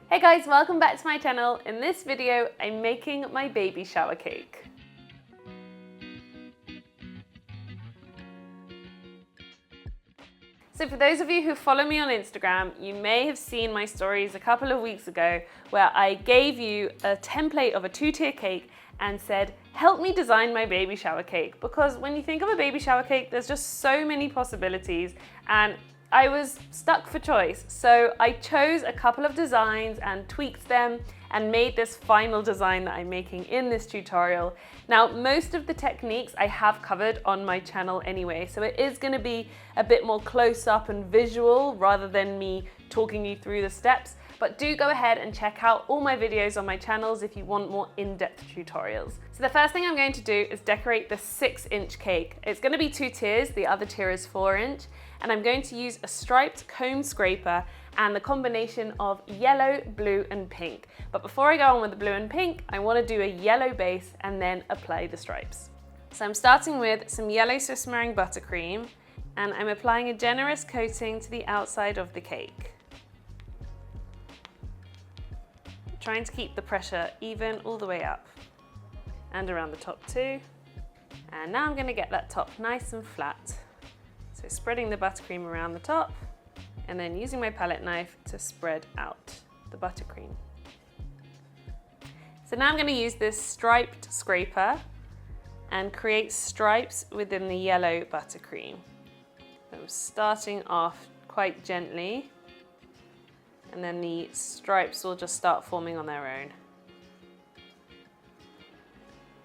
Hey guys, welcome back to my channel. In this video, I'm making my baby shower cake. So for those of you who follow me on Instagram, you may have seen my stories a couple of weeks ago where I gave you a template of a 2-tier cake and said, help me design my baby shower cake. Because when you think of a baby shower cake, there's just so many possibilities and I was stuck for choice. So I chose a couple of designs and tweaked them and made this final design that I'm making in this tutorial. Now, most of the techniques I have covered on my channel anyway, so it is gonna be a bit more close up and visual rather than me talking you through the steps. But do go ahead and check out all my videos on my channels if you want more in-depth tutorials. So the first thing I'm going to do is decorate the 6-inch cake. It's gonna be 2 tiers, the other tier is 4-inch, and I'm going to use a striped comb scraper and the combination of yellow, blue, and pink. But before I go on with the blue and pink, I wanna do a yellow base and then apply the stripes. So I'm starting with some yellow Swiss meringue buttercream, and I'm applying a generous coating to the outside of the cake. Trying to keep the pressure even all the way up and around the top too. And now I'm going to get that top nice and flat. So spreading the buttercream around the top and then using my palette knife to spread out the buttercream. So now I'm going to use this striped scraper and create stripes within the yellow buttercream. I'm starting off quite gently, and then the stripes will just start forming on their own.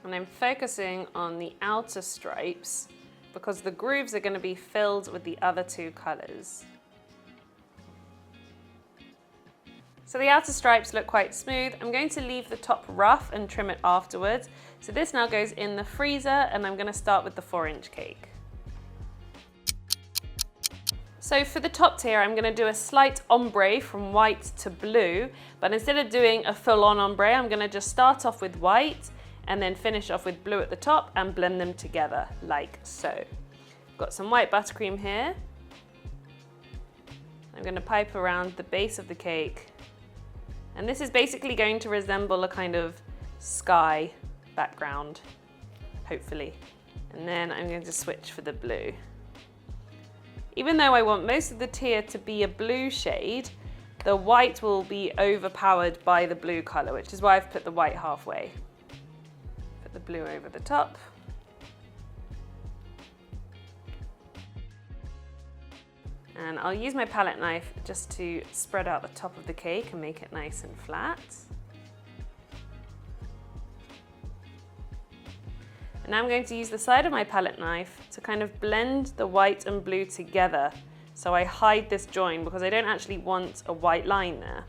And I'm focusing on the outer stripes because the grooves are going to be filled with the other 2 colors. So the outer stripes look quite smooth. I'm going to leave the top rough and trim it afterwards. So this now goes in the freezer, and I'm going to start with the 4-inch cake. So for the top tier, I'm going to do a slight ombre from white to blue, but instead of doing a full-on ombre, I'm going to just start off with white and then finish off with blue at the top and blend them together like so. Got some white buttercream here. I'm going to pipe around the base of the cake, and this is basically going to resemble a kind of sky background, hopefully. And then I'm going to switch for the blue. Even though I want most of the tier to be a blue shade, the white will be overpowered by the blue color, which is why I've put the white halfway. Put the blue over the top. And I'll use my palette knife just to spread out the top of the cake and make it nice and flat. And now I'm going to use the side of my palette knife to kind of blend the white and blue together. So I hide this join because I don't actually want a white line there.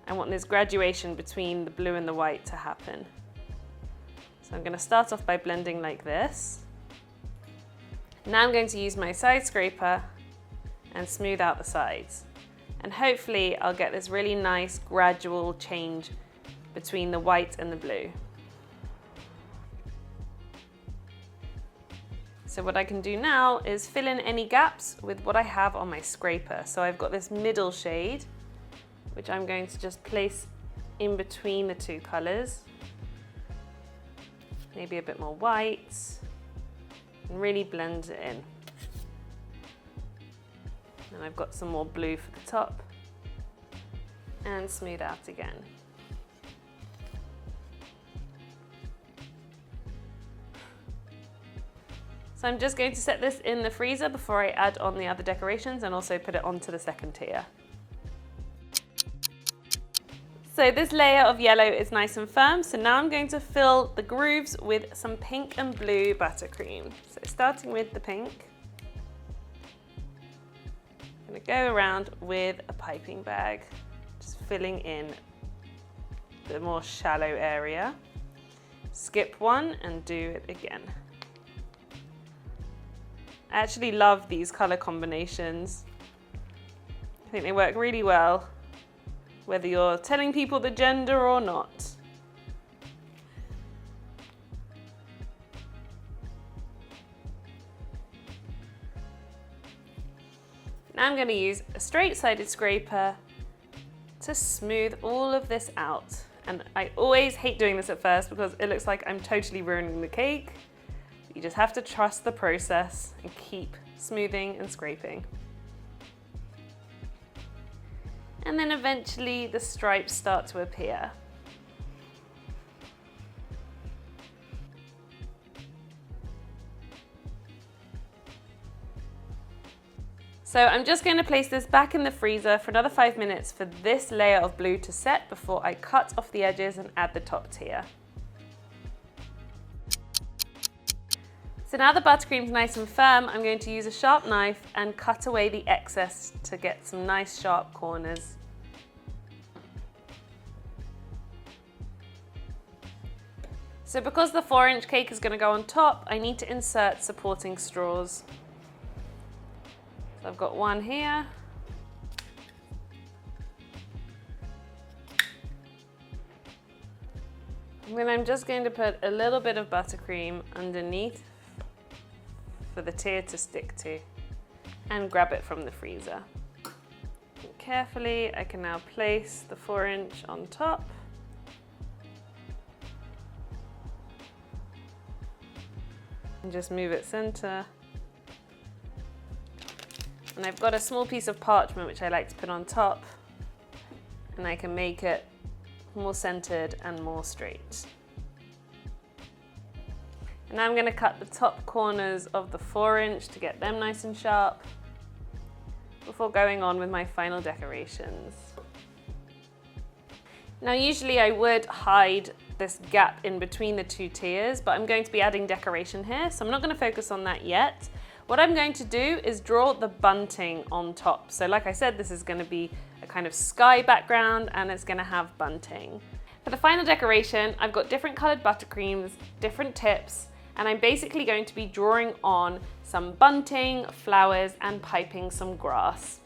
I want this graduation between the blue and the white to happen. So I'm going to start off by blending like this. Now I'm going to use my side scraper and smooth out the sides. And hopefully I'll get this really nice gradual change between the white and the blue. So what I can do now is fill in any gaps with what I have on my scraper. So I've got this middle shade, which I'm going to just place in between the 2 colors. Maybe a bit more white, and really blend it in. And I've got some more blue for the top, and smooth out again. So I'm just going to set this in the freezer before I add on the other decorations and also put it onto the 2nd tier. So this layer of yellow is nice and firm, so now I'm going to fill the grooves with some pink and blue buttercream. So starting with the pink, I'm going to go around with a piping bag, just filling in the more shallow area. Skip one and do it again. I actually love these color combinations. I think they work really well, whether you're telling people the gender or not. Now I'm going to use a straight-sided scraper to smooth all of this out. And I always hate doing this at first because it looks like I'm totally ruining the cake. You just have to trust the process and keep smoothing and scraping. And then eventually the stripes start to appear. So I'm just going to place this back in the freezer for another 5 minutes for this layer of blue to set before I cut off the edges and add the top tier. So now the buttercream's nice and firm, I'm going to use a sharp knife and cut away the excess to get some nice sharp corners. So because the 4-inch cake is going to go on top, I need to insert supporting straws. So I've got one here. And then I'm just going to put a little bit of buttercream underneath for the tier to stick to and grab it from the freezer. And carefully, I can now place the 4-inch on top. And just move it center. And I've got a small piece of parchment which I like to put on top, and I can make it more centered and more straight. And now I'm going to cut the top corners of the 4-inch to get them nice and sharp before going on with my final decorations. Now usually I would hide this gap in between the two tiers, but I'm going to be adding decoration here, so I'm not going to focus on that yet. What I'm going to do is draw the bunting on top. So like I said, this is going to be a kind of sky background and it's going to have bunting. For the final decoration, I've got different colored buttercreams, different tips, and I'm basically going to be drawing on some bunting, flowers, and piping some grass.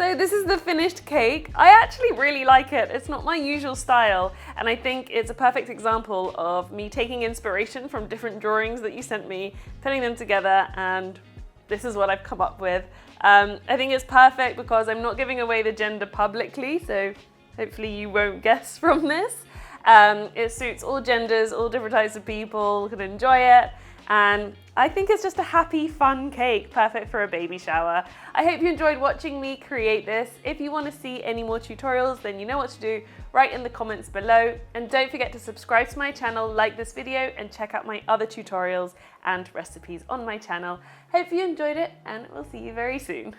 So this is the finished cake. I actually really like it. It's not my usual style, and I think it's a perfect example of me taking inspiration from different drawings that you sent me, putting them together, and this is what I've come up with. I think it's perfect because I'm not giving away the gender publicly, so hopefully you won't guess from this. It suits all genders, all different types of people can enjoy it, and I think it's just a happy, fun cake, perfect for a baby shower. I hope you enjoyed watching me create this. If you want to see any more tutorials, then you know what to do. Write in the comments below, and don't forget to subscribe to my channel, like this video, and check out my other tutorials and recipes on my channel. Hope you enjoyed it, and we'll see you very soon.